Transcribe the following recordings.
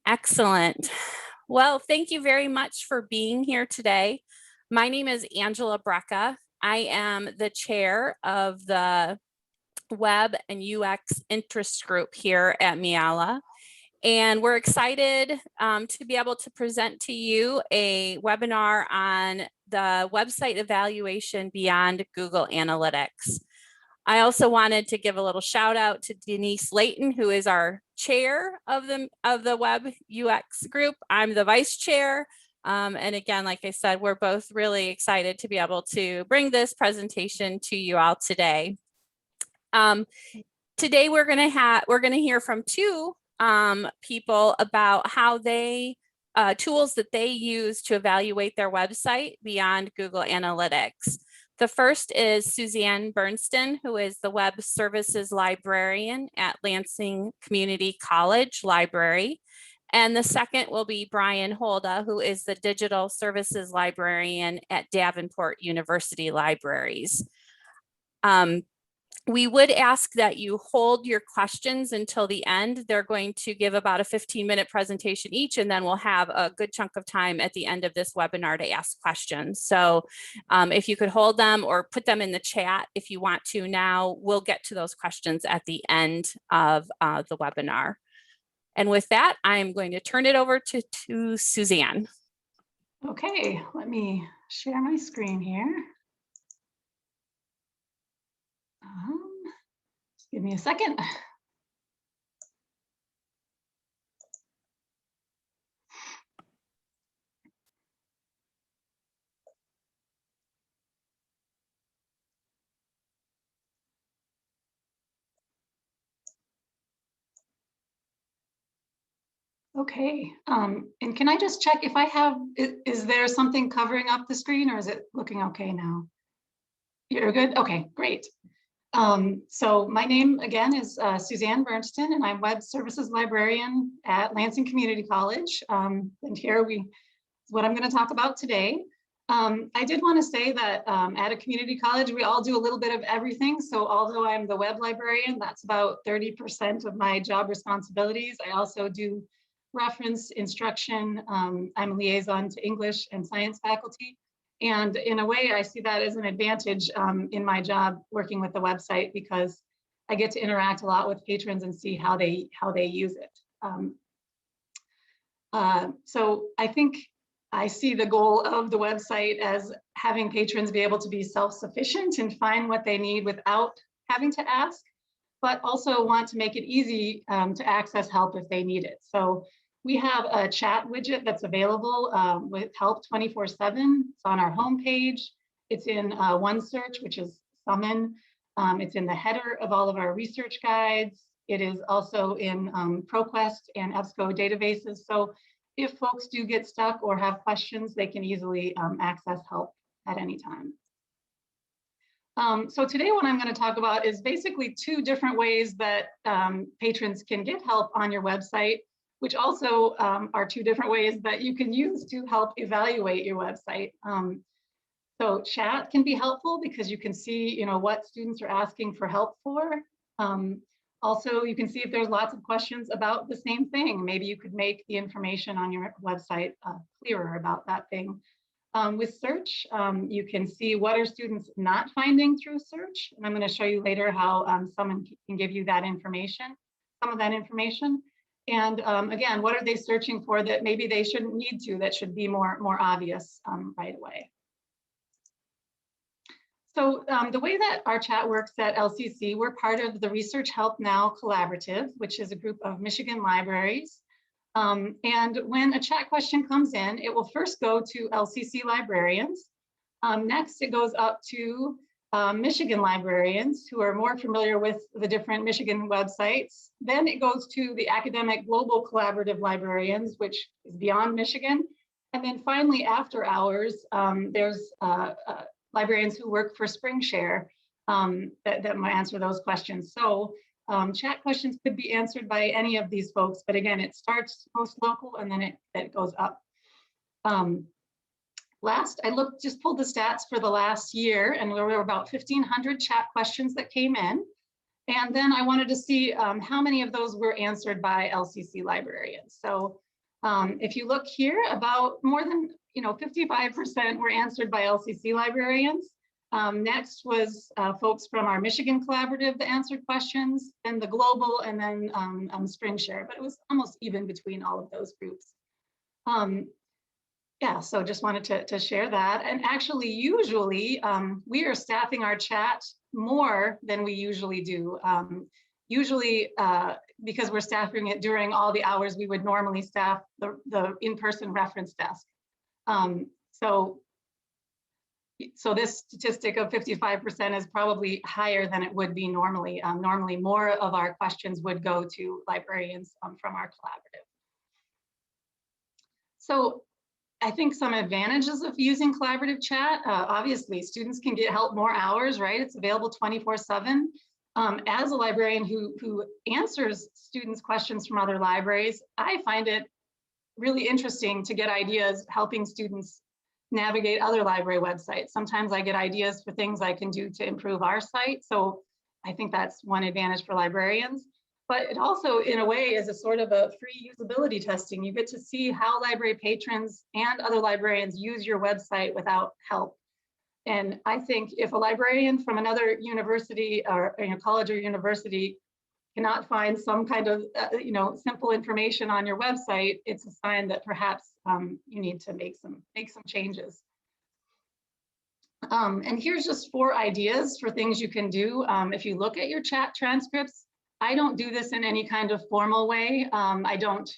Excellent. Well, thank you very much for being here today. My name is Angela Brecka. I am the chair of the Web and UX interest group here at Miala. And we're excited to be able to present to you a webinar on the website evaluation beyond Google Analytics. I also wanted to give a little shout out to Denise Layton, who is our chair of the Web UX group. I'm the vice chair. And again, like I said, we're both really excited to be able to bring this presentation to you all today. Today we're going to hear from two people about how they tools that they use to evaluate their website beyond Google Analytics. The first is Suzanne Bernstein, who is the Web Services Librarian at Lansing Community College Library. And the second will be Brian Holda, who is the Digital Services Librarian at Davenport University Libraries. We would ask that you hold your questions until the end. They're going to give about a 15-minute presentation each, and then we'll have a good chunk of time at the end of this webinar to ask questions. So if you could hold them or put them in the chat if you want to now, we'll get to those questions at the end of the webinar. And with that, I'm going to turn it over to Suzanne. Okay, let me share my screen here. Just give me a second. Okay, and can I just check if I have, is there something covering up the screen or is it looking okay now? You're good? Okay, great. So my name again is Suzanne Bernstein, and I'm Web Services Librarian at Lansing Community College. And here is what I'm going to talk about today. I did want to say that at a community college, we all do a little bit of everything. So although I'm the web librarian, that's about 30% of my job responsibilities. I also do reference instruction. I'm a liaison to English and science faculty. And in a way, I see that as an advantage in my job working with the website because I get to interact a lot with patrons and see how they use it. So I think I see the goal of the website as having patrons be able to be self-sufficient and find what they need without having to ask, but also want to make it easy to access help if they need it. So we have a chat widget that's available with help 24/7. It's on our homepage. It's in OneSearch, which is Summon. It's in the header of all of our research guides. It is also in ProQuest and EBSCO databases. So if folks do get stuck or have questions, they can easily access help at any time. So today what I'm going to talk about is basically two different ways that patrons can get help on your website, which also are two different ways that you can use to help evaluate your website. So chat can be helpful because you can see, what students are asking for help for. Also, you can see if there's lots of questions about the same thing. Maybe you could make the information on your website clearer about that thing. With search, you can see what are students not finding through search. And I'm going to show you later how someone can give you that information, some of that information. And again, what are they searching for that maybe they shouldn't need to, that should be more obvious right away. So the way that our chat works at LCC, we're part of the Research Help Now Collaborative, which is a group of Michigan libraries. And when a chat question comes in, it will first go to LCC librarians. Next, it goes up to Michigan librarians who are more familiar with the different Michigan websites. Then it goes to the Academic Global Collaborative librarians, which is beyond Michigan. And then finally, after hours, there's librarians who work for SpringShare that might answer those questions. So chat questions could be answered by any of these folks, but again, it starts most local and then it goes up. Last, I just pulled the stats for the last year, and there were about 1,500 chat questions that came in. And then I wanted to see how many of those were answered by LCC librarians. So If you look here, about more than 55% were answered by LCC librarians. Next was folks from our Michigan Collaborative that answered questions, then the Global, and then SpringShare, but it was almost even between all of those groups. Yeah, so just wanted to share that. And actually, usually, we are staffing our chat more than we usually do. Usually, because we're staffing it during all the hours we would normally staff the in-person reference desk. So this statistic of 55% is probably higher than it would be normally. Normally, more of our questions would go to librarians from our collaborative. So I think some advantages of using collaborative chat, obviously students can get help more hours, right? It's available 24/7. As a librarian who answers students' questions from other libraries, I find it really interesting to get ideas helping students navigate other library websites. Sometimes I get ideas for things I can do to improve our site. So I think that's one advantage for librarians. But it also, in a way, is a sort of a free usability testing. You get to see how library patrons and other librarians use your website without help. And I think if a librarian from another university or college or university cannot find some kind of simple information on your website, it's a sign that perhaps you need to make some changes. And here's just 4 ideas for things you can do. If you look at your chat transcripts, I don't do this in any kind of formal way. I don't,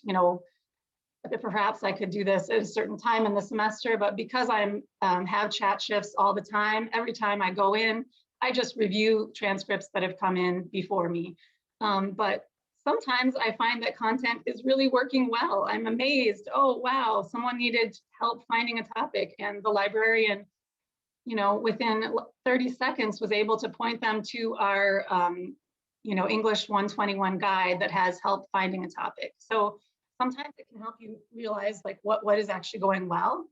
perhaps I could do this at a certain time in the semester, but because I'm have chat shifts all the time, every time I go in, I just review transcripts that have come in before me. But sometimes I find that content is really working well. I'm amazed. Oh, wow, someone needed help finding a topic, and the librarian, within 30 seconds was able to point them to our, English 121 guide that has help finding a topic. So sometimes it can help you realize like what is actually going well.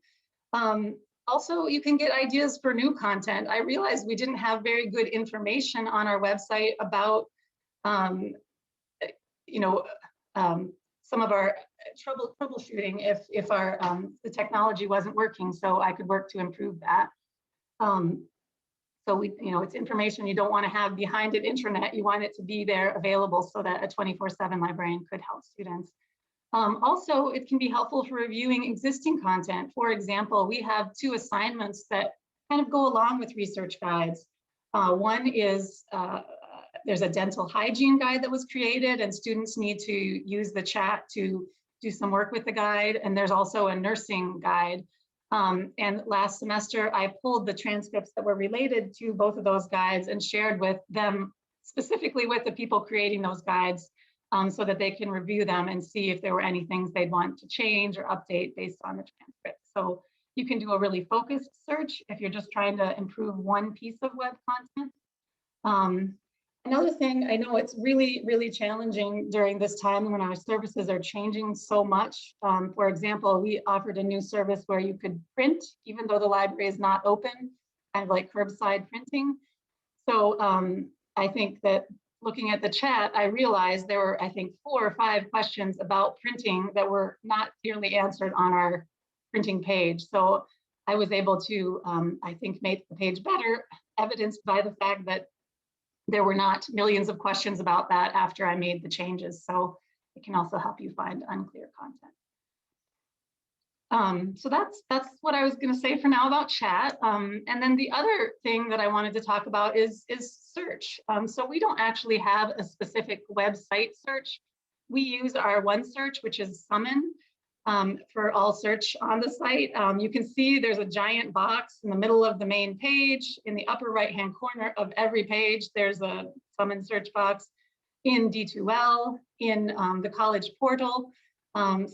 Also, you can get ideas for new content. I realized we didn't have very good information on our website about some of our troubleshooting if our the technology wasn't working, so I could work to improve that. So it's information you don't want to have behind an intranet. You want it to be there available so that a 24/7 librarian could help students. Also, it can be helpful for reviewing existing content. For example, we have 2 assignments that kind of go along with research guides. One is there's a dental hygiene guide that was created, and students need to use the chat to do some work with the guide. And there's also a nursing guide. And last semester, I pulled the transcripts that were related to both of those guides and shared with them, specifically with the people creating those guides, so that they can review them and see if there were any things they'd want to change or update based on the transcript. So you can do a really focused search if you're just trying to improve one piece of web content. Another thing, I know it's really, really challenging during this time when our services are changing so much. For example, we offered a new service where you could print, even though the library is not open, kind of like curbside printing. So I think that looking at the chat, I realized there were, I think, 4 or 5 questions about printing that were not clearly answered on our printing page. So I was able to, I think, make the page better, evidenced by the fact that there were not millions of questions about that after I made the changes. So it can also help you find unclear content. So that's what I was going to say for now about chat. And then the other thing that I wanted to talk about is search. So we don't actually have a specific website search. We use our OneSearch, which is Summon, for all search on the site. You can see there's a giant box in the middle of the main page. In the upper right-hand corner of every page, there's a Summon search box in D2L, in the college portal.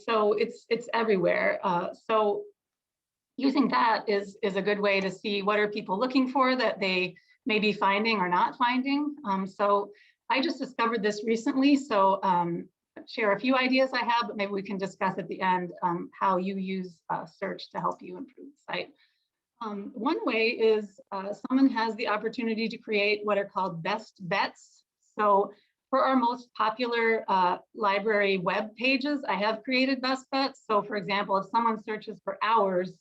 So it's everywhere. So using that is a good way to see what are people looking for that they may be finding or not finding. So I just discovered this recently. So share a few ideas I have, but maybe we can discuss at the end how you use search to help you improve the site. One way is someone has the opportunity to create what are called best bets. So For our most popular library web pages, I have created best bets. So for example, if someone searches for hours,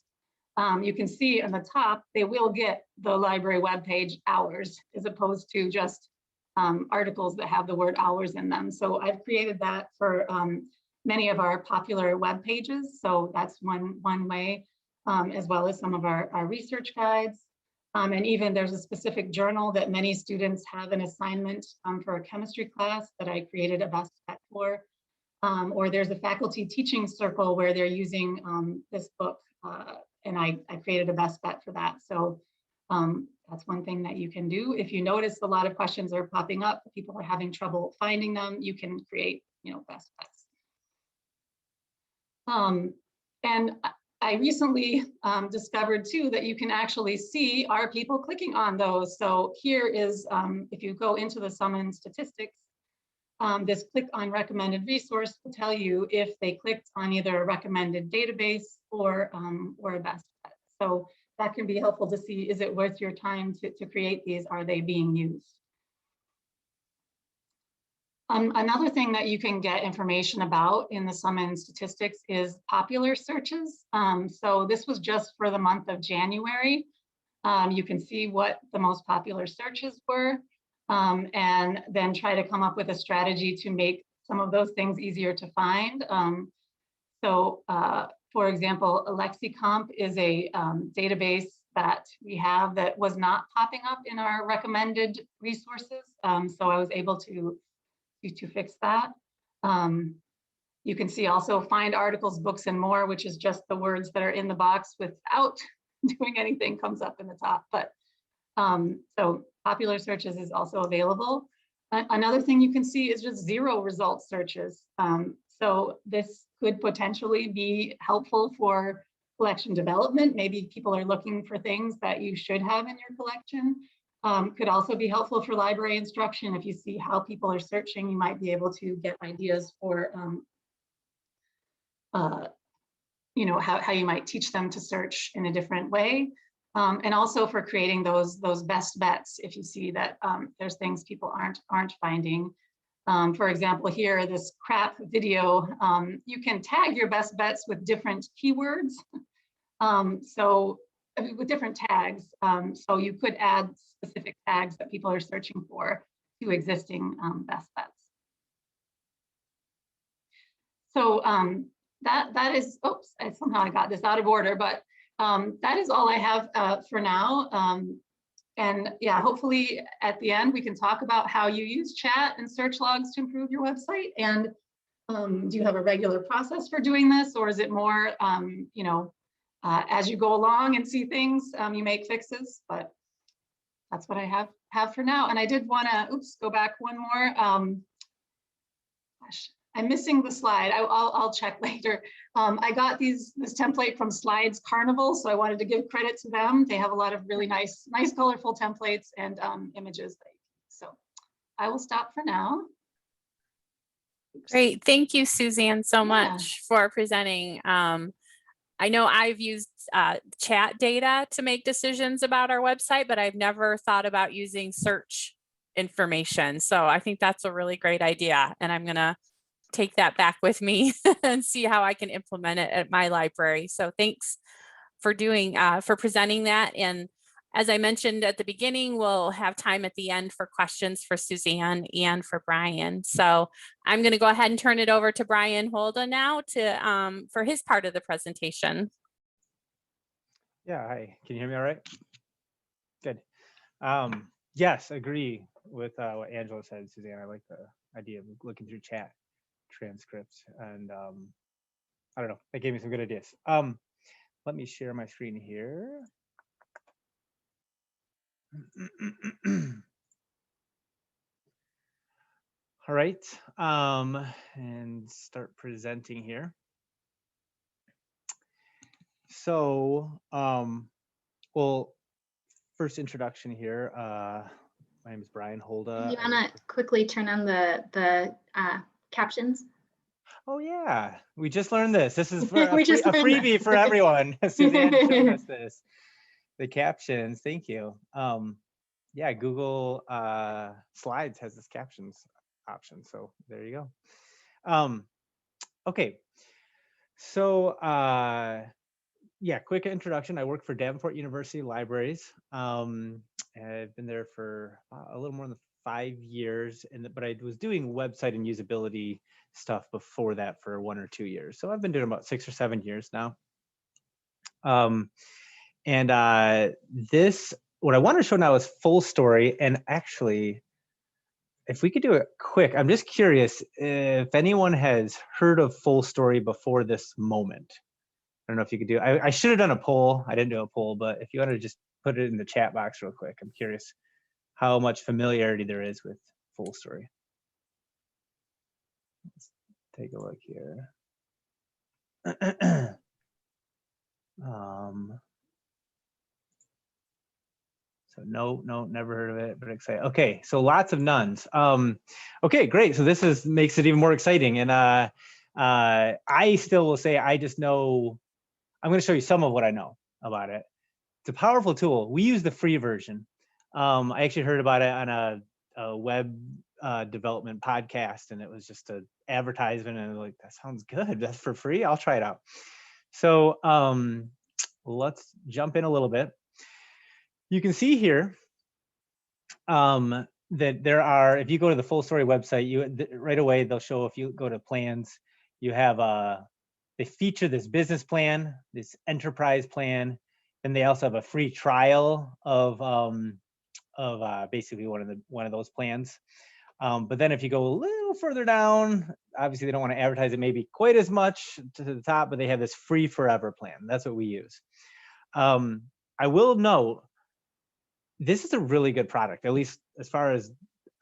you can see on the top, they will get the library web page hours, as opposed to just articles that have the word hours in them. So I've created that for many of our popular web pages. So that's one way, as well as some of our research guides. And even there's a specific journal that many students have an assignment for a chemistry class that I created a best bet for. Or there's a faculty teaching circle where they're using this book, and I created a best bet for that. So that's one thing that you can do. If you notice a lot of questions are popping up, people are having trouble finding them, you can create, best bets. And I recently discovered too that you can actually see, are people clicking on those? So here is, if you go into the Summons statistics, this click on recommended resource will tell you if they clicked on either a recommended database or a best bet. So that can be helpful to see, is it worth your time to create these? Are they being used? Another thing that you can get information about in the Summons statistics is popular searches. So this was just for the month of January. You can see what the most popular searches were, and then try to come up with a strategy to make some of those things easier to find. For example, LexiComp is a database that we have that was not popping up in our recommended resources. So I was able to fix that. You can see also find articles, books, and more, which is just the words that are in the box without doing anything comes up in the top. But so popular searches is also available. Another thing you can see is just 0 result searches. So this could potentially be helpful for collection development. Maybe people are looking for things that you should have in your collection. Could also be helpful for library instruction. If you see how people are searching, you might be able to get ideas for how you might teach them to search in a different way. And also for creating those best bets, if you see that there's things people aren't finding. For example, here, this crap video, you can tag your best bets with different keywords. With different tags. So you could add specific tags that people are searching for to existing best bets. So that is, oops, somehow I got this out of order, but that is all I have for now. And yeah, hopefully at the end we can talk about how you use chat and search logs to improve your website. And do you have a regular process for doing this, or is it more, as you go along and see things, you make fixes? But that's what I have for now. And I did want to, go back one more. Gosh, I'm missing the slide. I'll check later. I got this template from Slides Carnival, so I wanted to give credit to them. They have a lot of really nice colorful templates and images. So I will stop for now. Great. Thank you, Suzanne, so much for presenting. I know I've used chat data to make decisions about our website, but I've never thought about using search information. So I think that's a really great idea. And I'm going to take that back with me and see how I can implement it at my library. So thanks for presenting that. And as I mentioned at the beginning, we'll have time at the end for questions for Suzanne and for Brian. So I'm going to go ahead and turn it over to Brian Holda now for his part of the presentation. Yeah, hi. Can you hear me all right? Good. Yes, agree with what Angela said, Suzanne. I like the idea of looking through chat transcripts, and I don't know, that gave me some good ideas. Let me share my screen here. All right, and start presenting here. So, well, first introduction here. My name is Brian Holda. You want to quickly turn on the captions? Oh yeah, we just learned this. This is for a freebie for everyone. Suzanne showed us this. The captions, thank you. Yeah, Google Slides has this captions option. So there you go. Okay. So yeah, quick introduction. I work for Davenport University Libraries. I've been there for a little more than 5 years, but I was doing website and usability stuff before that for 1 or 2 years. So I've been doing about 6 or 7 years now. This, what I want to show now is Full Story. And actually, if we could do it quick, I'm just curious if anyone has heard of Full Story before this moment. I don't know if you could do, I should have done a poll. I didn't do a poll, but if you want to just put it in the chat box real quick, I'm curious how much familiarity there is with Full Story. Let's take a look here. So no, never heard of it, but excited. Okay, so lots of nuns. Okay, great. So this makes it even more exciting. And I still will say I just know, I'm going to show you some of what I know about it. It's a powerful tool. We use the free version. I actually heard about it on a web development podcast, and it was just an advertisement, and like, that sounds good. That's for free. I'll try it out. So let's jump in a little bit. You can see here that there are, if you go to the Full Story website, right away they'll show, if you go to plans, you have they feature this business plan, this enterprise plan, and they also have a free trial of basically one of those plans. But then if you go a little further down, obviously they don't want to advertise it maybe quite as much to the top, but they have this free forever plan. That's what we use. I will note, this is a really good product, at least as far as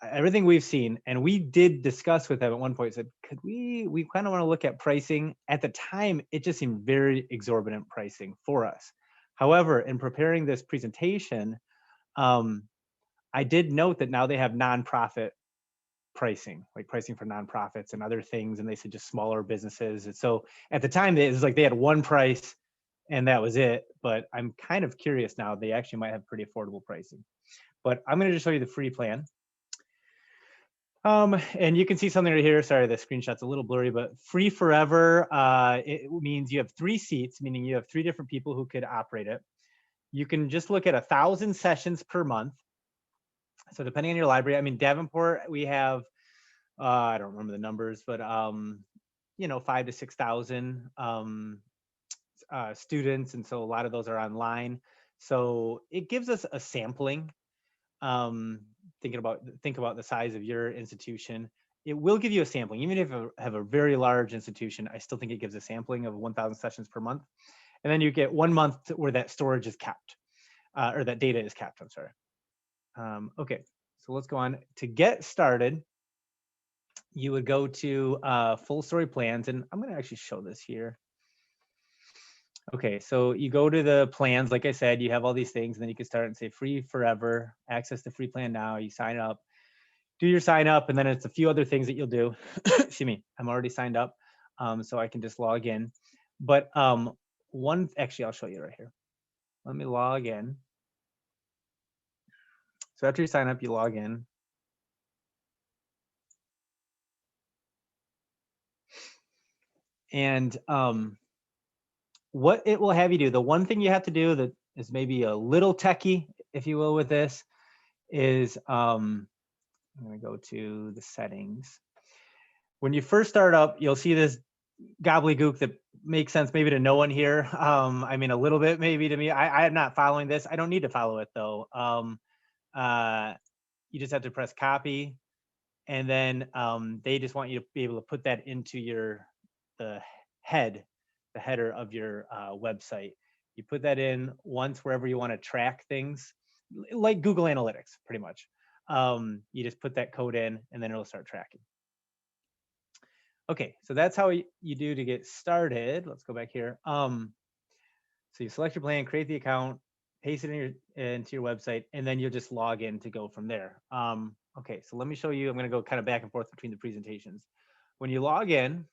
everything we've seen. And we did discuss with them at one point, said, could we kind of want to look at pricing? At the time, it just seemed very exorbitant pricing for us. However, in preparing this presentation, I did note that now they have nonprofit pricing, like pricing for nonprofits and other things. And they said just smaller businesses. And so at the time, it was like they had one price and that was it. But I'm kind of curious now, they actually might have pretty affordable pricing. But I'm going to just show you the free plan. And you can see something right here. Sorry, the screenshot's a little blurry, but free forever, it means you have 3 seats, meaning you have 3 different people who could operate it. You can just look at 1,000 sessions per month. So depending on your library, I mean, Davenport, we have, I don't remember the numbers, but, 5,000 to 6,000 students. And so a lot of those are online. So it gives us a sampling. Think about the size of your institution. It will give you a sampling. Even if you have a very large institution, I still think it gives a sampling of 1,000 sessions per month. And then you get 1 month where that storage is kept, or that data is kept, I'm sorry. Okay, so let's go on. To get started, you would go to Full Story plans, and I'm going to actually show this here. Okay, so you go to the plans, like I said, you have all these things, and then you can start and say free forever, access the free plan now, you sign up, do your sign up, and then it's a few other things that you'll do. Excuse me, I'm already signed up, so I can just log in. But actually, I'll show you right here. Let me log in. So after you sign up, you log in. And what it will have you do, the one thing you have to do that is maybe a little techie, if you will, with this is, I'm going to go to the settings. When you first start up, you'll see this gobbledygook that makes sense maybe to no one here. I mean, a little bit maybe to me. I am not following this. I don't need to follow it though. You just have to press copy, and then they just want you to be able to put that into the header of your website. You put that in once wherever you want to track things, like Google Analytics, pretty much. You just put that code in, and then it'll start tracking. Okay, so that's how you do to get started. Let's go back here. So you select your plan, create the account, paste it into your website, and then you'll just log in to go from there. Okay, so let me show you. I'm going to go kind of back and forth between the presentations. When you log in,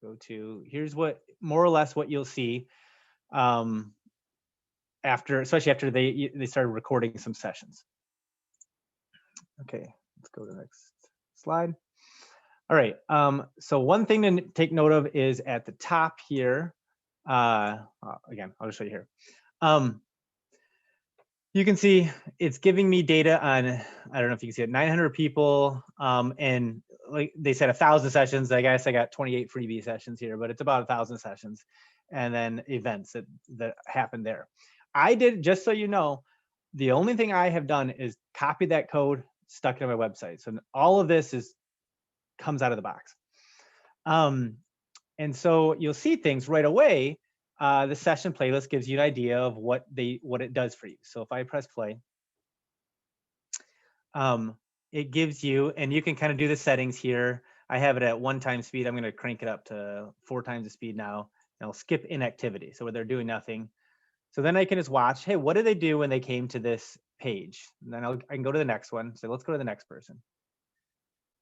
go to, here's what more or less what you'll see especially after they started recording some sessions. Okay, let's go to the next slide. All right. So one thing to take note of is at the top here. Again, I'll just show you here. You can see it's giving me data on, I don't know if you can see it, 900 people. And like they said, 1,000 sessions. I guess I got 28 freebie sessions here, but it's about 1,000 sessions. And then events that happened there. I did, just so you know, the only thing I have done is copy that code, stuck it on my website. So all of this comes out of the box. And so you'll see things right away. The session playlist gives you an idea of what it does for you. So if I press play, it gives you, and you can kind of do the settings here. I have it at 1 time speed. I'm going to crank it up to 4 times the speed now. And I'll skip inactivity, so where they're doing nothing. So then I can just watch, hey, what did they do when they came to this page? And then I can go to the next one. So let's go to the next person.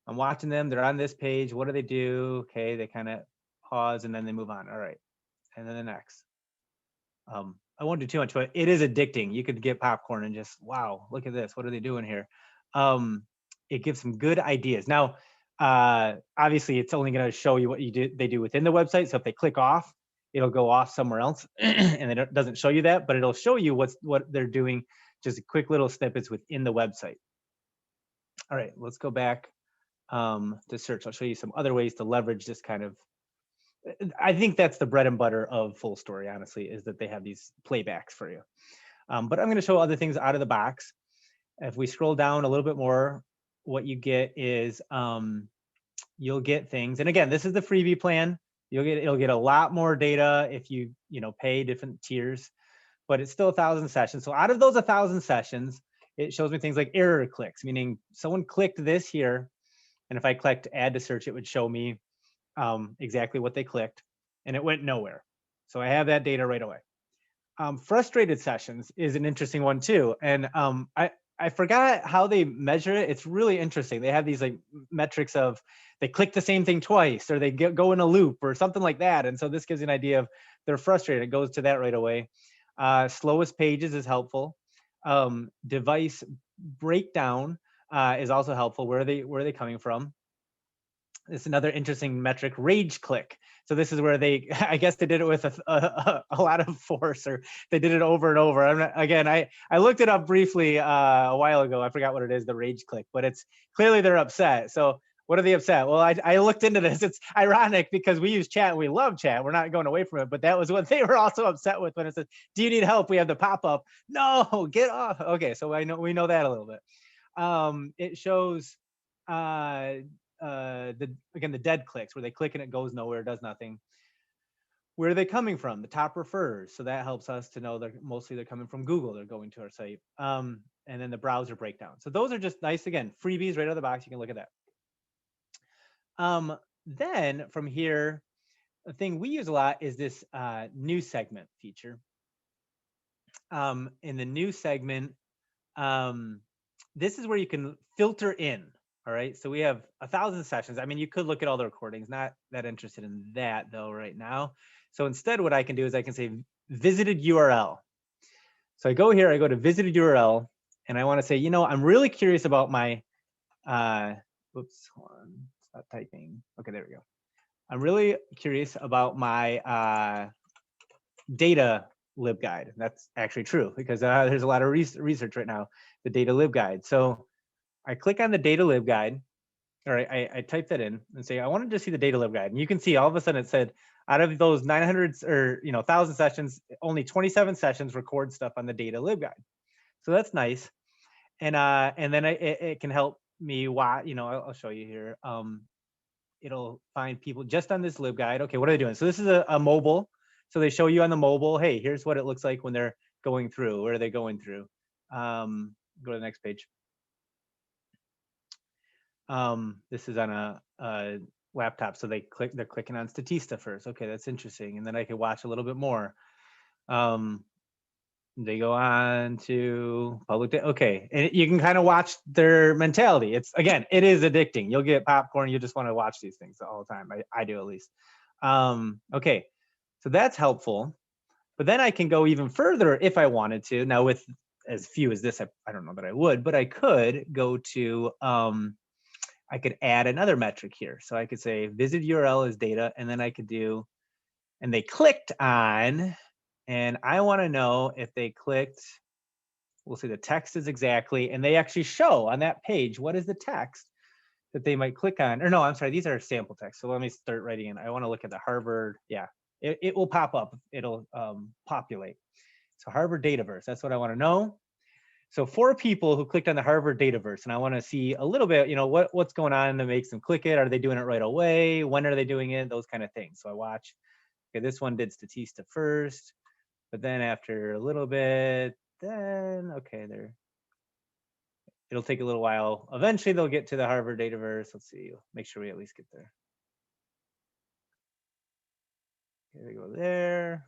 I'm watching them. They're on this page. What do they do? Okay, they kind of pause and then they move on. All right. And then the next. I won't do too much, but it is addicting. You could get popcorn and just, wow, look at this. What are they doing here? It gives some good ideas. Now, obviously, it's only going to show you what they do within the website. So if they click off, it'll go off somewhere else, and it doesn't show you that, but it'll show you what they're doing, just quick little snippets within the website. All right, let's go back to search. I'll show you some other ways to leverage this kind of. I think that's the bread and butter of Full Story, honestly, is that they have these playbacks for you. But I'm going to show other things out of the box. If we scroll down a little bit more, what you get is you'll get things. And again, this is the freebie plan. It'll get a lot more data if you pay different tiers, but it's still 1,000 sessions. So out of those 1,000 sessions, it shows me things like error clicks, meaning someone clicked this here, and if I clicked add to search, it would show me exactly what they clicked, and it went nowhere. So I have that data right away. Frustrated sessions is an interesting one too, and I forgot how they measure it. It's really interesting. They have these like metrics of they click the same thing twice, or they go in a loop, or something like that. And so this gives you an idea of they're frustrated. It goes to that right away. Slowest pages is helpful. Device breakdown is also helpful. Where are they coming from? It's another interesting metric, rage click. So this is where I guess they did it with a lot of force, or they did it over and over. I looked it up briefly a while ago. I forgot what it is, the rage click, but it's clearly they're upset. So what are they upset? Well, I looked into this. It's ironic because we use chat. We love chat. We're not going away from it, but that was what they were also upset with when it says, do you need help? We have the pop-up. No, get off. Okay, so we know that a little bit. It shows the dead clicks, where they click and it goes nowhere, does nothing. Where are they coming from? The top refers. So that helps us to know they're coming from Google. They're going to our site. And then the browser breakdown. So those are just nice, again, freebies right out of the box. You can look at that. Then from here, the thing we use a lot is this new segment feature. In the new segment, this is where you can filter in. All right, so we have 1,000 sessions. I mean, you could look at all the recordings. Not that interested in that though right now. So instead, what I can do is I can say visited URL. So I go here, I go to visited URL, and I want to say, I'm really curious about my, oops, hold on, stop typing. Okay, there we go. I'm really curious about my data libguide. That's actually true because there's a lot of research right now, the data libguide. So I click on the data libguide, or I type that in and say, I wanted to see the data libguide. And you can see all of a sudden it said, out of those 900 or 1,000 sessions, only 27 sessions record stuff on the data libguide. So that's nice. And then it can help me watch, I'll show you here. It'll find people just on this libguide. Okay, what are they doing? So this is a mobile. So they show you on the mobile, hey, here's what it looks like when they're going through. Where are they going through? Go to the next page. This is on a laptop, so they're clicking on Statista first. Okay, that's interesting. And then I can watch a little bit more. They go on to public. Okay, and you can kind of watch their mentality. It is addicting. You'll get popcorn. You just want to watch these things all the time. I do, at least. Okay, so that's helpful. But then I can go even further if I wanted to. Now with as few as this, I don't know that I would, but I could go to I could add another metric here. So I could say visit URL is data, and then I could do, and they clicked on, and I want to know if they clicked, we'll see the text is exactly, and they actually show on that page, what is the text that they might click on? Or no, I'm sorry, these are sample text. So let me start writing in. I want to look at the Harvard. Yeah, it will pop up. It'll populate. So Harvard Dataverse, that's what I want to know. So 4 people who clicked on the Harvard Dataverse, and I want to see a little bit, what's going on that makes them click it. Are they doing it right away? When are they doing it? Those kind of things. So I watch, okay, this one did Statista first, but then after a little bit, then, okay, it'll take a little while. Eventually they'll get to the Harvard Dataverse. Let's see, make sure we at least get there. Here we go there.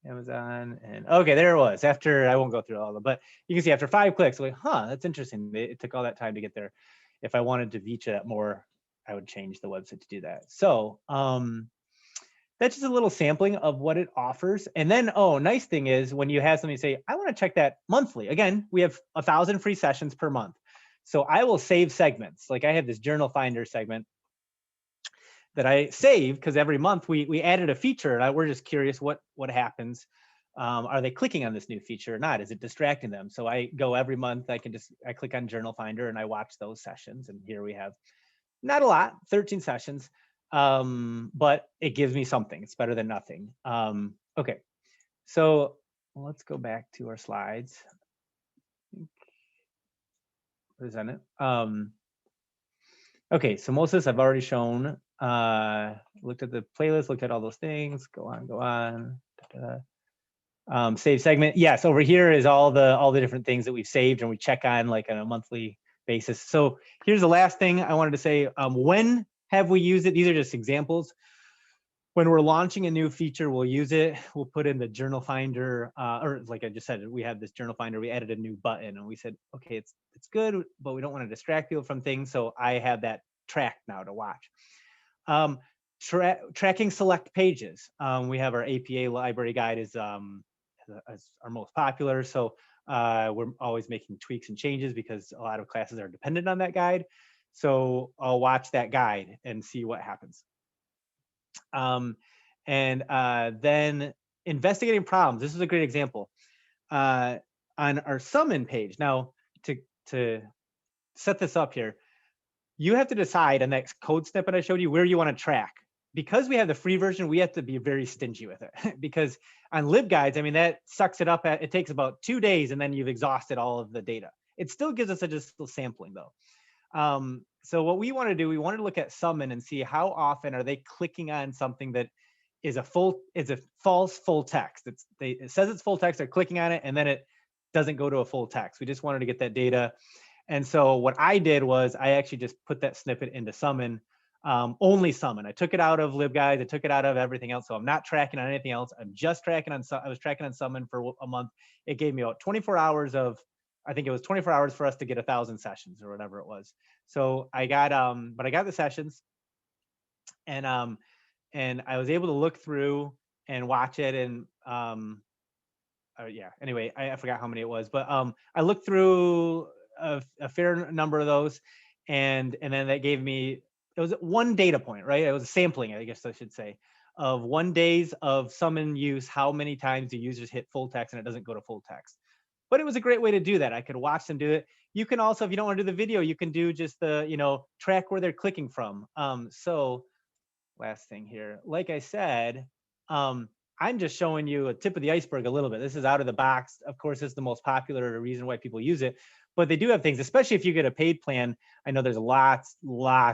Amazon, and okay, there it was. After, I won't go through all of them, but you can see after 5 clicks, like, that's interesting. It took all that time to get there. If I wanted to feature that more, I would change the website to do that. So that's just a little sampling of what it offers. And then, nice thing is when you have somebody say, I want to check that monthly. Again, we have 1,000 free sessions per month. So I will save segments. Like I have this journal finder segment that I save because every month we added a feature, and we're just curious what happens. Are they clicking on this new feature or not? Is it distracting them? So I go every month, I click on Journal Finder and I watch those sessions. And here we have not a lot, 13 sessions, but it gives me something. It's better than nothing. Okay, so let's go back to our slides. Present it. Okay, so most of this I've already shown. Looked at the playlist, looked at all those things. Go on. Save segment. Yes, over here is all the different things that we've saved and we check on like on a monthly basis. So here's the last thing I wanted to say. When have we used it? These are just examples. When we're launching a new feature, we'll use it. We'll put in the journal finder, or like I just said, we have this journal finder. We added a new button and we said, okay, it's good, but we don't want to distract people from things. So I have that tracked now to watch. Tracking select pages. We have our APA library guide is our most popular. So we're always making tweaks and changes because a lot of classes are dependent on that guide. So I'll watch that guide and see what happens. Then investigating problems. This is a great example. On our summon page. Now, to set this up here, you have to decide on that code snippet I showed you where you want to track. Because we have the free version, we have to be very stingy with it. Because on LibGuides, I mean, that sucks it up. It takes about 2 days, and then you've exhausted all of the data. It still gives us a just little sampling, though. So what we want to do, we want to look at summon and see how often are they clicking on something that is a false full text. It says it's full text, they're clicking on it, and then it doesn't go to a full text. We just wanted to get that data. And so what I did was I actually just put that snippet into summon, only summon. I took it out of LibGuides, I took it out of everything else. So I'm not tracking on anything else. I was tracking on summon for a month. It gave me about 24 hours of, I think it was 24 hours for us to get 1,000 sessions or whatever it was. So I got, but I got the sessions, and I was able to look through and watch it. And yeah, anyway, I forgot how many it was, but I looked through a fair number of those, and then that gave me, it was one data point, right? It was a sampling, I guess I should say, of 1 days of summon use, how many times the users hit full text and it doesn't go to full text. But it was a great way to do that. I could watch them do it. You can also, if you don't want to do the video, you can do just the, track where they're clicking from. So last thing here, like I said, I'm just showing you a tip of the iceberg a little bit. This is out of the box. Of course, it's the most popular reason why people use it, but they do have things, especially if you get a paid plan. I know there's lots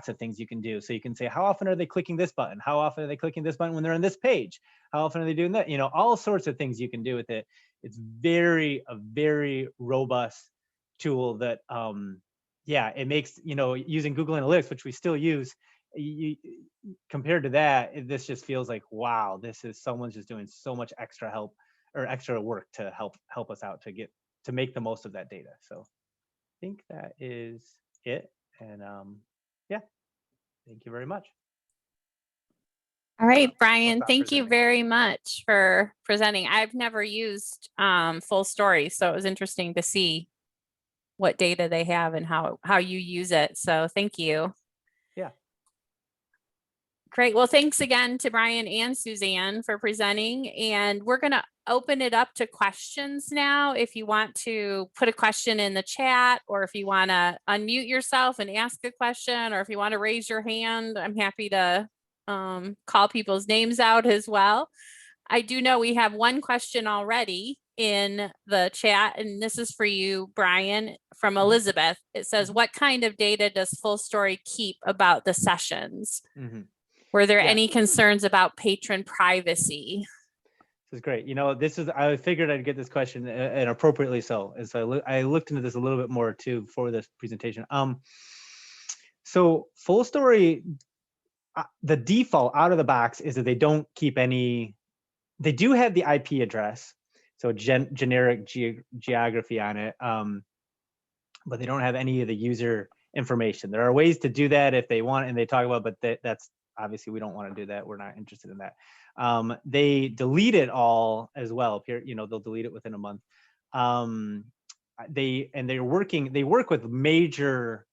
of things you can do. So you can say, how often are they clicking this button? How often are they clicking this button when they're on this page? How often are they doing that? All sorts of things you can do with it. It's a very robust tool that, yeah, it makes, using Google Analytics, which we still use, compared to that, this just feels like, wow, someone's just doing so much extra help or extra work to help us out to make the most of that data. So I think that is it. And yeah, thank you very much. All right, Brian, stop thank you presenting. very much for presenting. I've never used Full Story, so it was interesting to see what data they have and how you use it. So thank you. Yeah. Great. Well, thanks again to Brian and Suzanne for presenting. And we're going to open it up to questions now. If you want to put a question in the chat, or if you want to unmute yourself and ask a question, or if you want to raise your hand, I'm happy to call people's names out as well. I do know we have one question already in the chat, and this is for you, Brian, from Elizabeth. It says, what kind of data does Full Story keep about the sessions? Were there Yeah. any concerns about patron privacy? This is great. You know, I figured I'd get this question, and appropriately so. And so I looked into this a little bit more too for this presentation. So Full Story, the default out of the box is that they don't keep any. They do have the IP address, so generic geography on it, but they don't have any of the user information. There are ways to do that if they want, and they talk about, but that's obviously we don't want to do that. We're not interested in that. They delete it all as well. You know, they'll delete it within a month. They work with major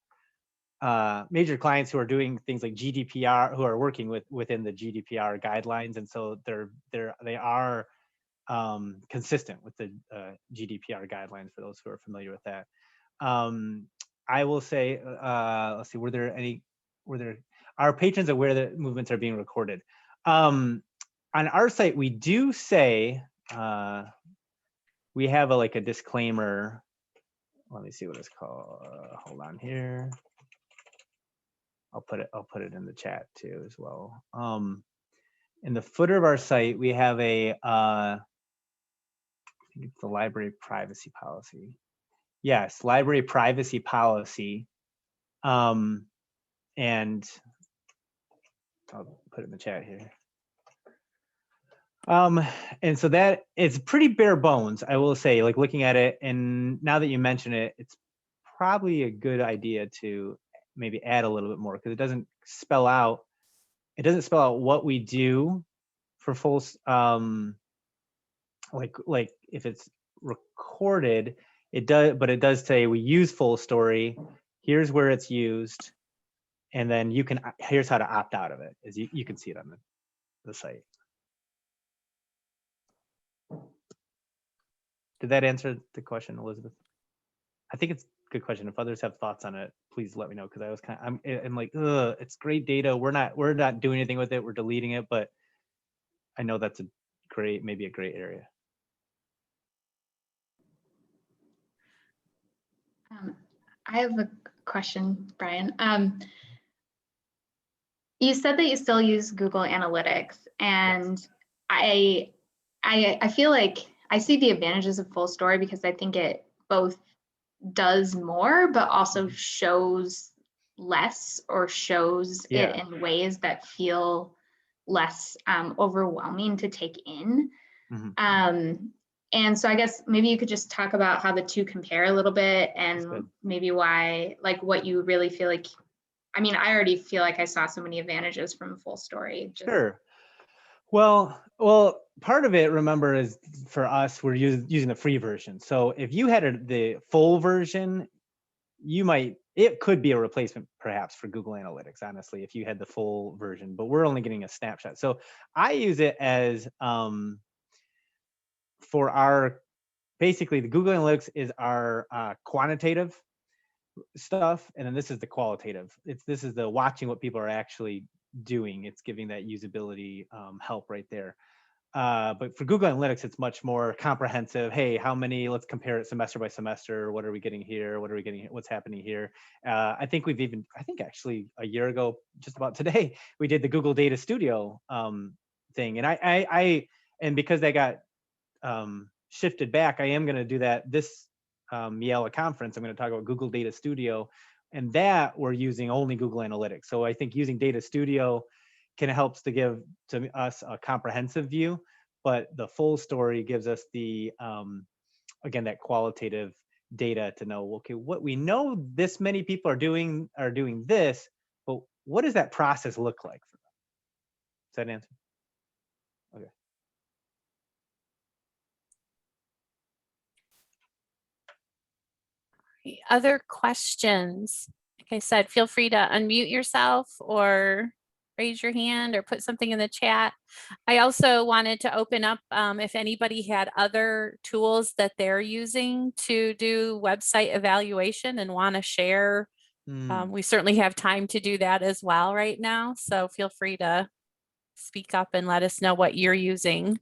clients who are doing things like GDPR, who are working within the GDPR guidelines, and so they are consistent with the GDPR guidelines, for those who are familiar with that. I will say, let's see, were there are patrons aware that movements are being recorded? On our site, we do say, we have a disclaimer. Let me see what it's called. Hold on here. I'll put it in the chat too as well. In the footer of our site, we have I think it's the library privacy policy. Yes, library privacy policy. And I'll put it in the chat here. And so that it's pretty bare bones, I will say, looking at it, and now that you mention it, it's probably a good idea to maybe add a little bit more, because it doesn't spell out what we do for full, like if it's recorded, it does, but it does say we use Full Story, here's where it's used, and then here's how to opt out of it, as you can see it on the site. Did that answer the question, Elizabeth? I think it's a good question. If others have thoughts on it, please let me know, because I was I'm like, ugh, it's great data. We're not doing anything with it. We're deleting it, but I know that's maybe a great area. I have a question, Brian. You said that you still use Google Analytics, and yes. I feel like I see the advantages of Full Story, because I think it both does more, but also shows less, or shows it in ways that feel less overwhelming to take in. And so I guess maybe you could just talk about how the two compare a little bit, and maybe why, what you really feel like. I mean, I already feel like I saw so many advantages from Full Story. Sure. Well, part of it, remember, is for us, we're using the free version. So if you had the full version, it could be a replacement perhaps for Google Analytics, honestly, if you had the full version, but we're only getting a snapshot. So I use it as basically the Google Analytics is our quantitative stuff, and then this is the qualitative. This is the watching what people are actually doing. It's giving that usability help right there. But for Google Analytics, it's much more comprehensive. Hey, how many? Let's compare it semester by semester. What are we getting here? What are we getting here? What's happening here? I think actually a year ago, just about today, we did the Google Data Studio thing, and and because they got shifted back, I am going to do that this Miele conference. I'm going to talk about Google Data Studio, and that we're using only Google Analytics. So I think using Data Studio helps to give to us a comprehensive view, but the Full Story gives us the again, that qualitative data to know, okay, what we know, this many people are doing this, but what does that process look like for them? Does that answer? Okay. Any other questions? Like I said, feel free to unmute yourself or raise your hand or put something in the chat. I also wanted to open up if anybody had other tools that they're using to do website evaluation and want to share. We certainly have time to do that as well right now. So feel free to speak up and let us know what you're using.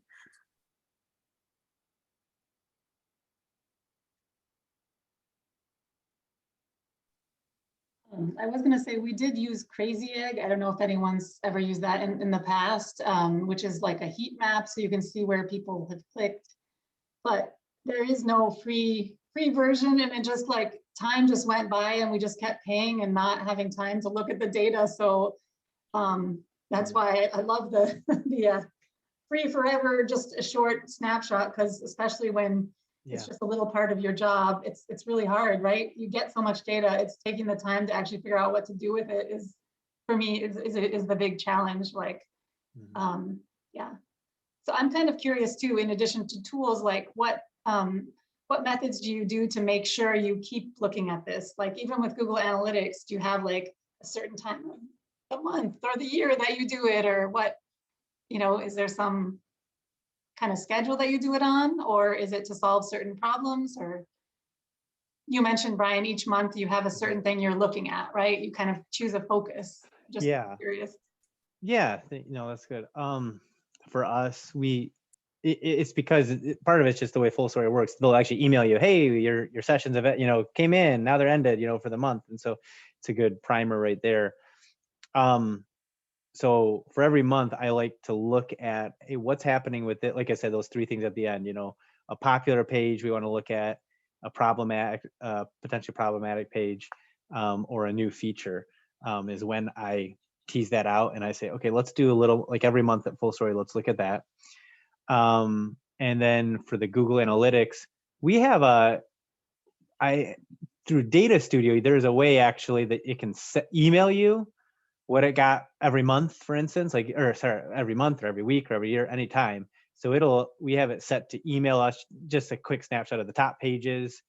I was going to say we did use Crazy Egg. I don't know if anyone's ever used that in the past, which is like a heat map, so you can see where people have clicked. But there is no free version, and it just like time just went by, and we just kept paying and not having time to look at the data. So that's why I love the the free forever, just a short snapshot, because especially when it's just a little part of your job, it's really hard, right? You get so much data, it's taking the time to actually figure out what to do with it is, for me, is the big challenge. Like, yeah. So I'm kind of curious too, in addition to tools, like what methods do you do to make sure you keep looking at this? Like even with Google Analytics, do you have like a certain time of the month or the year that you do it, or what, is there some kind of schedule that you do it on, or is it to solve certain problems? Or you mentioned, Brian, each month you have a certain thing you're looking at, right? You kind of choose a focus. Just curious. Yeah, that's good. For us, it's because part of it's just the way Full Story works. They'll actually email you, hey, your sessions have came in, now they're ended, for the month. And so it's a good primer right there. So for every month, I like to look at, hey, what's happening with it. Like I said, those three things at the end, a popular page we want to look at, a potentially problematic page, or a new feature, is when I tease that out and I say, okay, let's do a little, like every month at Full Story, let's look at that. And then for the Google Analytics, we have through Data Studio, there's a way actually that it can email you what it got every month, for instance, every month or every week or every year, anytime. So we have it set to email us just a quick snapshot of the top pages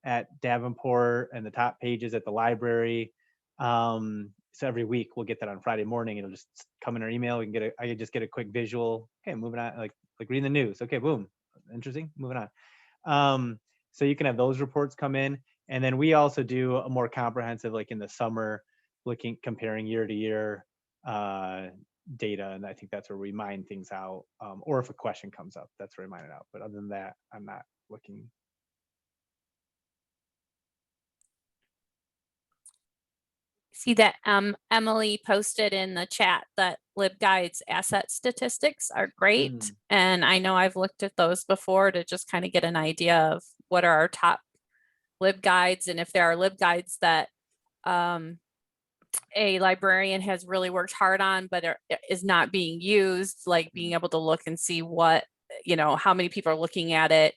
at Davenport and the top pages at the library. So every week we'll get that on Friday morning. It'll just come in our email. I can just get a quick visual. Okay, moving on, like reading the news. Okay, boom, interesting, moving on. So you can have those reports come in. And then we also do a more comprehensive, like in the summer, comparing year to year data. And I think that's where we mine things out. Or if a question comes up, that's where I mine it out. But other than that, I'm not looking. See that Emily posted in the chat that LibGuide's asset statistics are great. And I know I've looked at those before to just kind of get an idea of what are our top LibGuides, and if there are LibGuides that a librarian has really worked hard on but is not being used, like being able to look and see what, how many people are looking at it,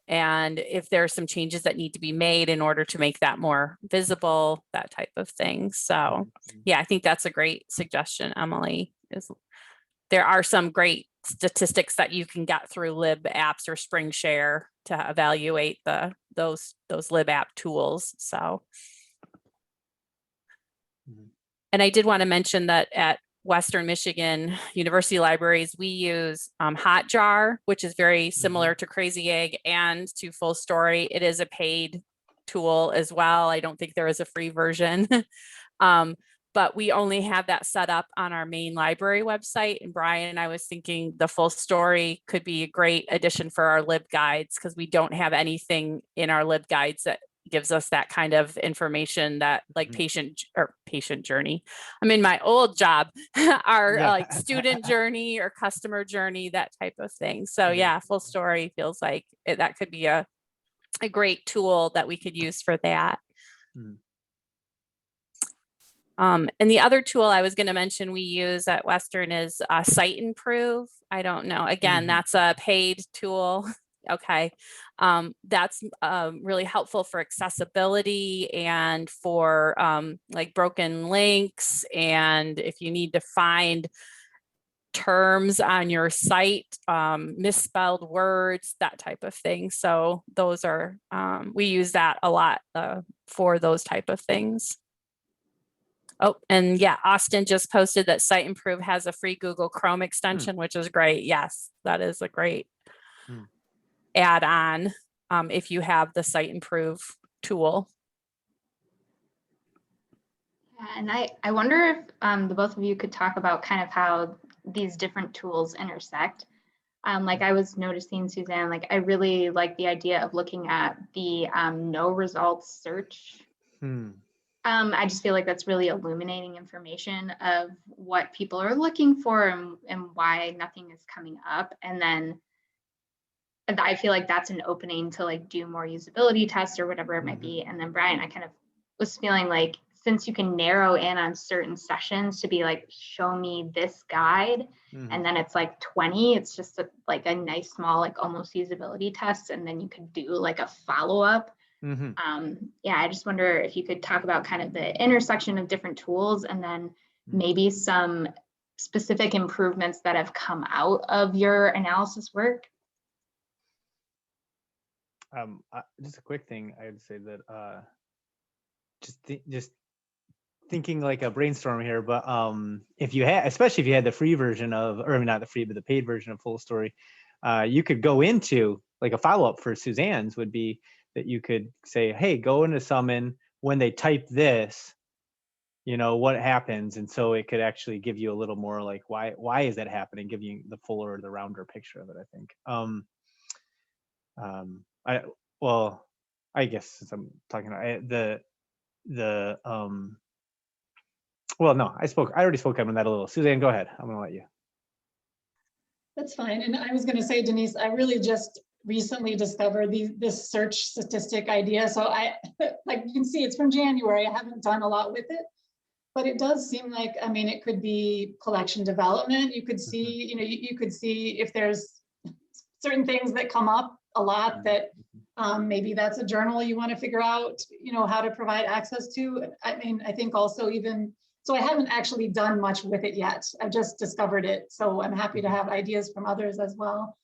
and if there are some changes that need to be made in order to make that more visible, that type of thing. So yeah, I think that's a great suggestion, Emily. There are some great statistics that you can get through LibApps or SpringShare to evaluate those LibApp tools. So, and I did want to mention that at Western Michigan University Libraries, we use Hotjar, which is very similar to Crazy Egg and to Full Story. It is a paid tool as well. I don't think there is a free version, but we only have that set up on our main library website. And Brian, I was thinking the Full Story could be a great addition for our LibGuides, because we don't have anything in our LibGuides that gives us that kind of information, that like patient journey. I'm in my old job, our like student journey or customer journey, that type of thing. So yeah, Full Story feels like that could be a great tool that we could use for that. And the other tool I was going to mention we use at Western is Site Improve. I don't know. Again, that's a paid tool. Okay. That's really helpful for accessibility and for like broken links. And if you need to find terms on your site, misspelled words, that type of thing. So those are, we use that a lot for those type of things. Oh, and yeah, Austin just posted that Site Improve has a free Google Chrome extension, which is great. Yes, that is a great add-on if you have the Site Improve tool. And I wonder if the both of you could talk about kind of how these different tools intersect. Like I was noticing, Suzanne, like I really like the idea of looking at the no results search. I just feel like that's really illuminating information of what people are looking for and why nothing is coming up. And then I feel like that's an opening to like do more usability tests or whatever it might be. And then Brian, I kind of was feeling like since you can narrow in on certain sessions to be like, show me this guide, and then it's like 20, it's just like a nice small, like almost usability test. And then you could do like a follow-up. Yeah, I just wonder if you could talk about kind of the intersection of different tools and then maybe some specific improvements that have come out of your analysis work. Just a quick thing, I would say that just thinking like a brainstorm here, but if you had, especially if you had the free version of, or I mean, not the free, but the paid version of Full Story, you could go into like a follow-up for Suzanne's would be that you could say, hey, go into Summon, when they type this, you know, what happens? And so it could actually give you a little more like, why is that happening? Give you the fuller or the rounder picture of it, I think. I guess since I'm talking about well, no, I already spoke on that a little. Suzanne, go ahead. I'm gonna let you. That's fine. And I was going to say, Denise, I really just recently discovered this search statistic idea. So like you can see, it's from January. I haven't done a lot with it, but it does seem like, I mean, it could be collection development. You could see, you know, you could see if there's certain things that come up a lot that maybe that's a journal you want to figure out, you know, how to provide access to. I mean, I think also even, so I haven't actually done much with it yet. I just discovered it. So I'm happy to have ideas from others as well.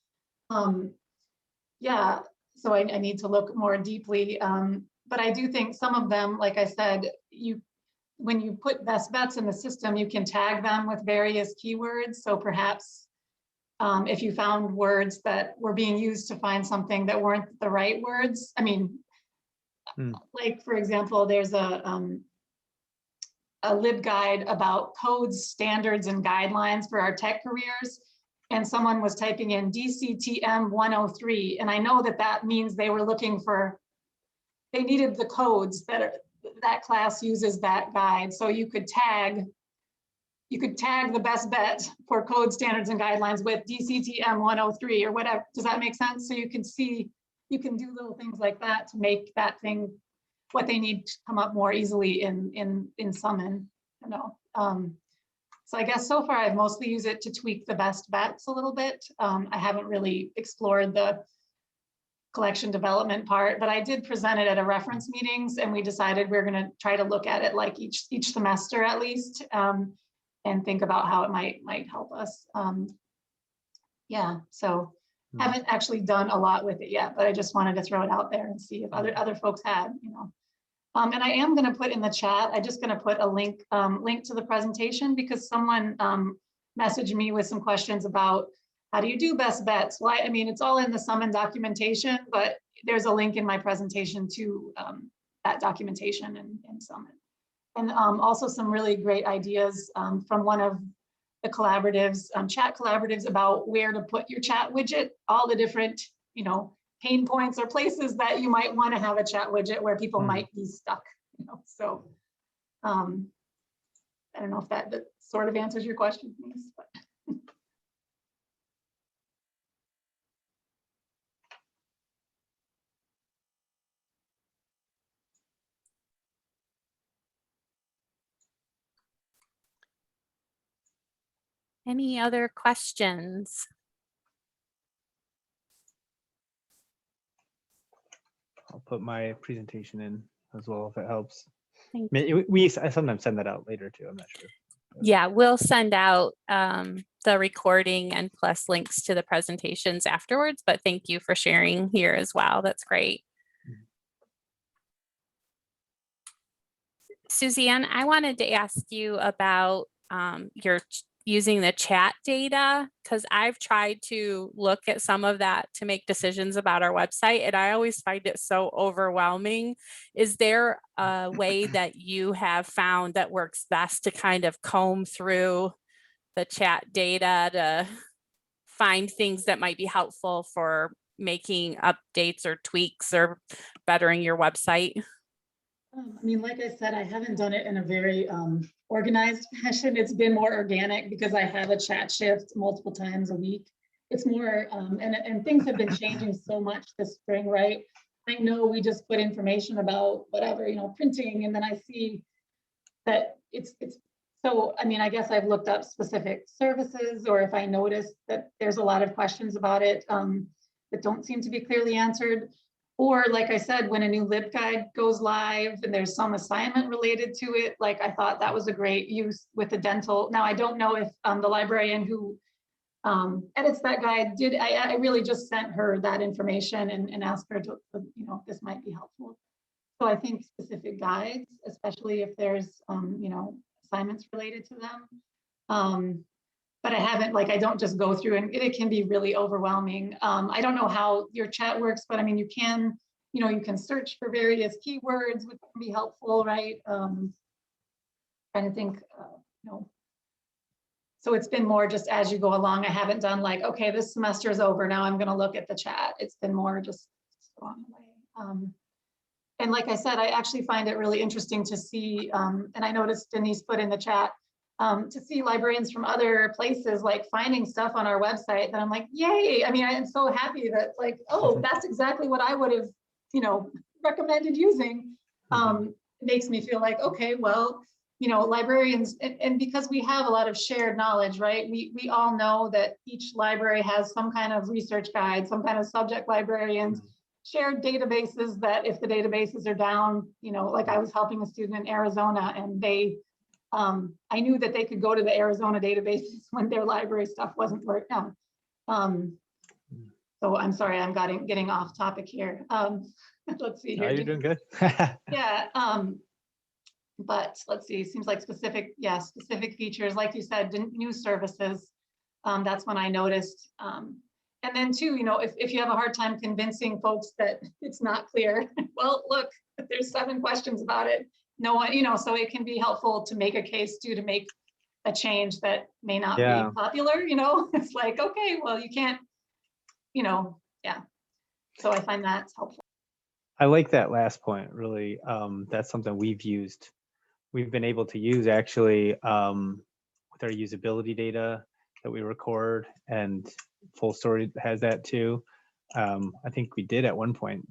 Yeah, so I need to look more deeply. But I do think some of them, like I said, when you put best bets in the system, you can tag them with various keywords. So perhaps if you found words that were being used to find something that weren't the right words, I mean, like for example, there's a LibGuide about codes, standards, and guidelines for our tech careers. And someone was typing in DCTM 103. And I know that means they were looking for, they needed the codes that class uses that guide. So you could tag the best bet for code, standards, and guidelines with DCTM 103 or whatever. Does that make sense? So you can see, you can do little things like that to make that thing what they need to come up more easily in Summon, you know. So I guess so far I've mostly used it to tweak the best bets a little bit. I haven't really explored the collection development part, but I did present it at a reference meetings, and we decided we're going to try to look at it like each semester at least, and think about how it might help us. Yeah, so haven't actually done a lot with it yet, but I just wanted to throw it out there and see if other folks had, you know. And I am going to put in the chat, I'm just going to put a link to the presentation, because someone messaged me with some questions about how do you do best bets? Well, I mean, it's all in the Summon documentation, but there's a link in my presentation to that documentation in Summon. And also some really great ideas from one of the collaboratives, chat collaboratives, about where to put your chat widget, all the different, you know, pain points or places that you might want to have a chat widget where people might be stuck, you know. So I don't know if that sort of answers your question, Denise, but. Any other questions? I'll put my presentation in as well if it helps. Thank We sometimes send that out later too, I'm not sure. Yeah, we'll send out the recording and plus links to the presentations afterwards, but thank you for sharing here as well. That's great. Suzanne, I wanted to ask you about your using the chat data, because I've tried to look at some of that to make decisions about our website, and I always find it so overwhelming. Is there a way that you have found that works best to kind of comb through the chat data to find things that might be helpful for making updates or tweaks or bettering your website? I mean, like I said, I haven't done it in a very organized fashion. It's been more organic because I have a chat shift multiple times a week. It's more, and things have been changing so much this spring, right? I know we just put information about whatever, printing, and then I see that it's so, I mean, I guess I've looked up specific services, or if I notice that there's a lot of questions about it that don't seem to be clearly answered. Or like I said, when a new LibGuide goes live and there's some assignment related to it, like I thought that was a great use with the dental. Now, I don't know if the librarian who edits that guide did, I really just sent her that information and asked her to, this might be helpful. So I think specific guides, especially if there's, assignments related to them. But I haven't, like, I don't just go through, and it can be really overwhelming. I don't know how your chat works, but I mean, you can search for various keywords, which can be helpful, right? Trying to think, So it's been more just as you go along. I haven't done like, okay, this semester is over, now I'm gonna look at the chat. It's been more just along the way. And like I said, I actually find it really interesting to see, and I noticed Denise put in the chat, to see librarians from other places like finding stuff on our website that I'm like, yay. I mean, I am so happy that like, oh, that's exactly what I would have, recommended using. It makes me feel like, okay, well, librarians, and because we have a lot of shared knowledge, right? We all know that each library has some kind of research guide, some kind of subject librarians, shared databases that if the databases are down, like I was helping a student in Arizona and they, I knew that they could go to the Arizona databases when their library stuff wasn't working. So I'm sorry, I'm getting off topic here. Let's see here. No, you're doing good. Yeah, but let's see, seems like specific features, like you said, new services. That's when I noticed. And then too, if you have a hard time convincing folks that it's not clear, well, look, there's 7 questions about it. No one, so it can be helpful to make a case too, to make a change that may not be popular, it's like, okay, well, you can't, yeah. So I find that's helpful. I like that last point, really. That's something we've been able to use actually with our usability data that we record, and Full Story has that too. I think we did at one point,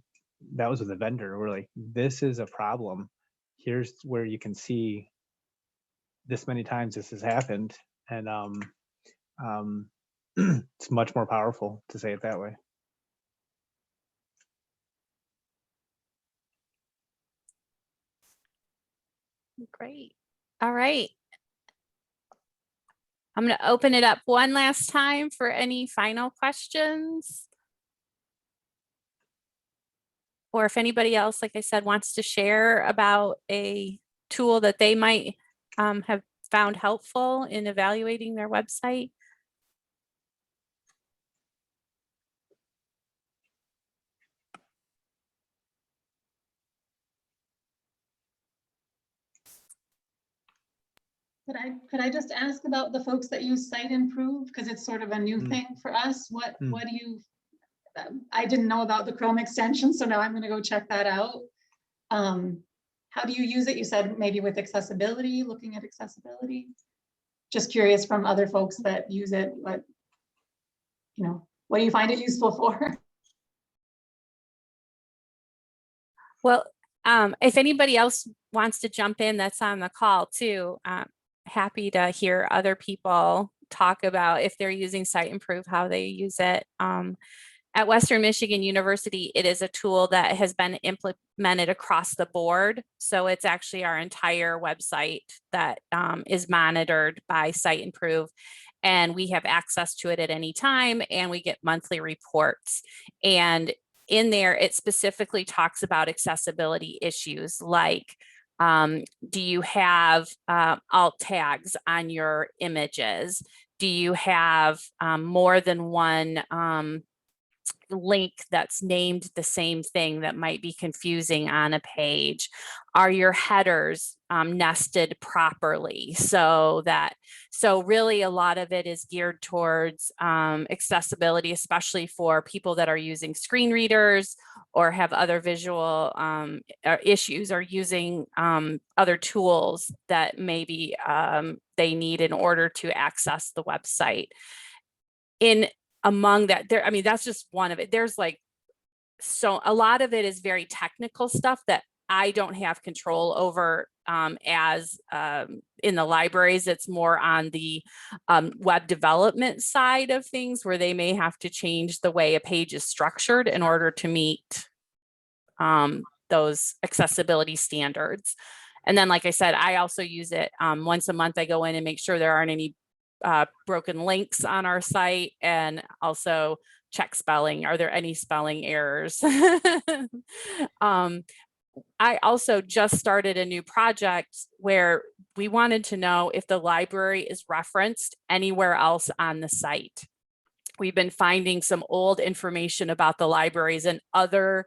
that was with a vendor. We're like, this is a problem. Here's where you can see this many times this has happened. And it's much more powerful to say it that way. Great. All right. I'm going to open it up one last time for any final questions. Or if anybody else, like I said, wants to share about a tool that they might have found helpful in evaluating their website. Could I just ask about the folks that use Site Improve, because it's sort of a new thing for us? What do you? I didn't know about the Chrome extension, so now I'm going to go check that out. How do you use it? You said maybe with accessibility, looking at accessibility. Just curious from other folks that use it, what do you find it useful for? Well, if anybody else wants to jump in that's on the call too, happy to hear other people talk about if they're using Site Improve, how they use it. At Western Michigan University, it is a tool that has been implemented across the board. So it's actually our entire website that is monitored by Site Improve. And we have access to it at any time, and we get monthly reports. And in there, it specifically talks about accessibility issues like, do you have alt tags on your images? Do you have more than one link that's named the same thing that might be confusing on a page? Are your headers nested properly? So really a lot of it is geared towards accessibility, especially for people that are using screen readers or have other visual issues, or using other tools that maybe they need in order to access the website. Among that, I mean, that's just one of it. There's like, so a lot of it is very technical stuff that I don't have control over as in the libraries. It's more on the web development side of things, where they may have to change the way a page is structured in order to meet those accessibility standards. And then, like I said, I also use it once a month. I go in and make sure there aren't any broken links on our site, and also check spelling. Are there any spelling errors? I also just started a new project where we wanted to know if the library is referenced anywhere else on the site. We've been finding some old information about the libraries and other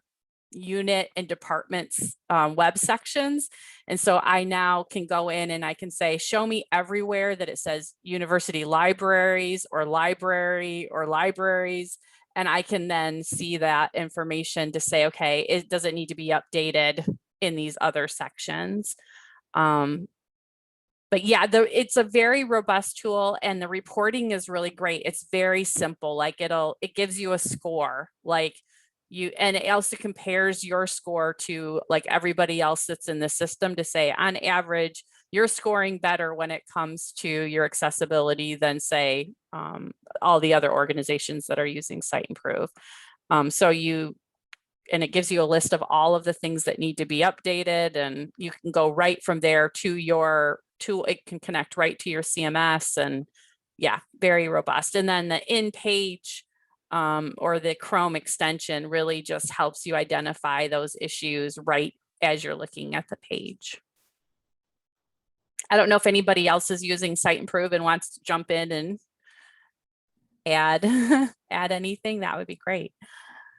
unit and departments web sections. And so I now can go in and I can say, show me everywhere that it says university libraries or library or libraries. And I can then see that information to say, okay, does it need to be updated in these other sections? But yeah, it's a very robust tool, and the reporting is really great. It's very simple. Like it gives you a score, like and it also compares your score to like everybody else that's in the system to say, on average, you're scoring better when it comes to your accessibility than, say, all the other organizations that are using Site Improve. And it gives you a list of all of the things that need to be updated, and you can go right from there to your tool. It can connect right to your CMS, and yeah, very robust. And then the in-page or the Chrome extension really just helps you identify those issues right as you're looking at the page. I don't know if anybody else is using Site Improve and wants to jump in and add anything. That would be great.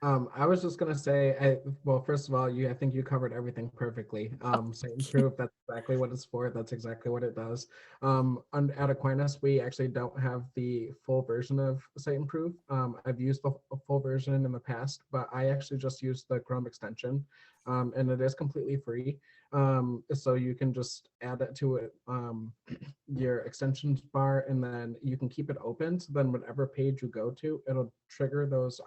I was just gonna say, well, first of all, I think you covered everything perfectly. Site Improve, that's exactly what it's for. That's exactly what it does. At Aquinas, we actually don't have the full version of Site Improve. I've used the full version in the past, but I actually just use the Chrome extension, and it is completely free. So you can just add it to it, your extensions bar, and then you can keep it open. So then whatever page you go to, it'll trigger those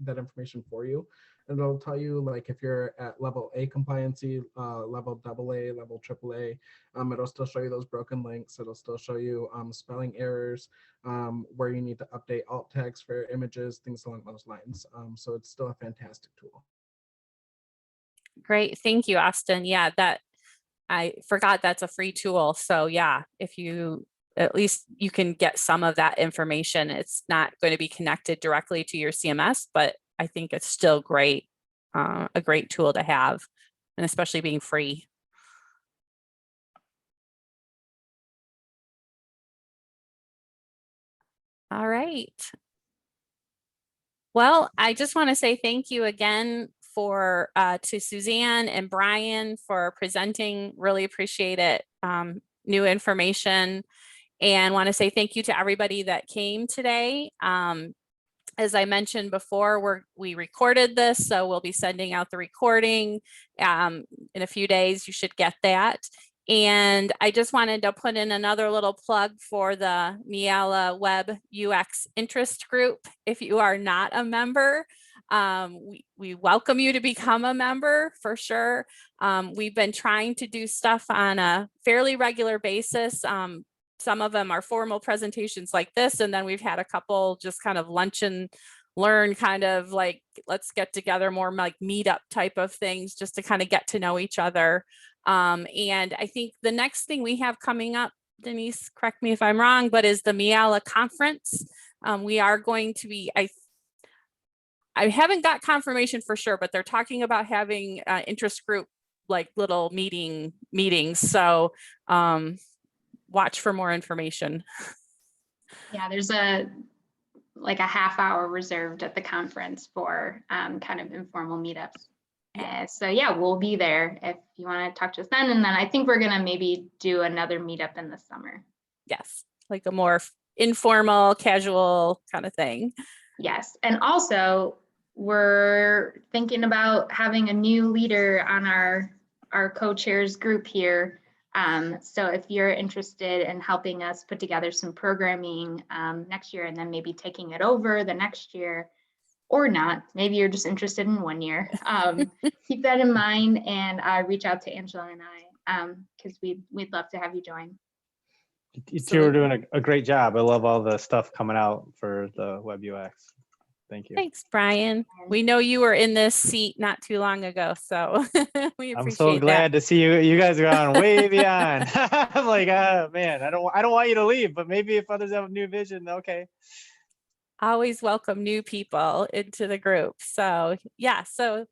that information for you. And it'll tell you like if you're at level A compliancy, level AA, level AAA, it'll still show you those broken links. It'll still show you spelling errors, where you need to update alt tags for images, things along those lines. So it's still a fantastic tool. Great, thank you, Austin. Yeah, I forgot that's a free tool. So yeah, if you, at least you can get some of that information. It's not going to be connected directly to your CMS, but I think it's still great, a great tool to have, and especially being free. All right. Well, I just want to say thank you again to Suzanne and Brian for presenting. Really appreciate it. New information, and want to say thank you to everybody that came today. As I mentioned before, we recorded this, so we'll be sending out the recording in a few days. You should get that. And I just wanted to put in another little plug for the Miele Web UX Interest Group. If you are not a member, we welcome you to become a member for sure. We've been trying to do stuff on a fairly regular basis. Some of them are formal presentations like this, and then we've had a couple just kind of luncheon learn kind of like, let's get together, more like meetup type of things, just to kind of get to know each other. And I think the next thing we have coming up, Denise, correct me if I'm wrong, but is the Miala conference. We are going to be, I haven't got confirmation for sure, but they're talking about having interest group, like little meetings. So watch for more information. Yeah, there's like a half hour reserved at the conference for kind of informal meetups. So yeah, we'll be there if you want to talk to us then. And then I think we're gonna maybe do another meetup in the summer. Yes, like a more informal, casual kind of thing. Yes, and also we're thinking about having a new leader on our co-chairs group here. So if you're interested in helping us put together some programming next year, and then maybe taking it over the next year, or not, maybe you're just interested in 1 year, keep that in mind and reach out to Angela and I, because we'd love to have you join. You two are doing a great job. I love all the stuff coming out for the Web UX. Thank you. Thanks, Brian. We know you were in this seat not too long ago, so we appreciate I'm so glad to see you. You guys are going way beyond. I'm like, man, I don't want you to leave, but maybe if others have a new vision, okay. Always welcome new people into the group. So yeah, so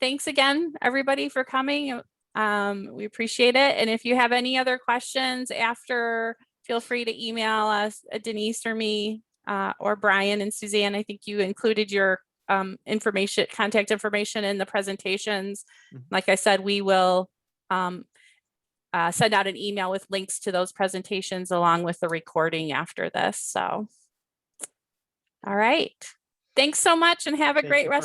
thanks again, everybody, for coming. We appreciate it. And if you have any other questions after, feel free to email us, Denise or me, or Brian and Suzanne. I think you included your contact information in the presentations. Like I said, we will send out an email with links to those presentations along with the recording after this. So, all right. Thanks so much and have a Thank great you for rest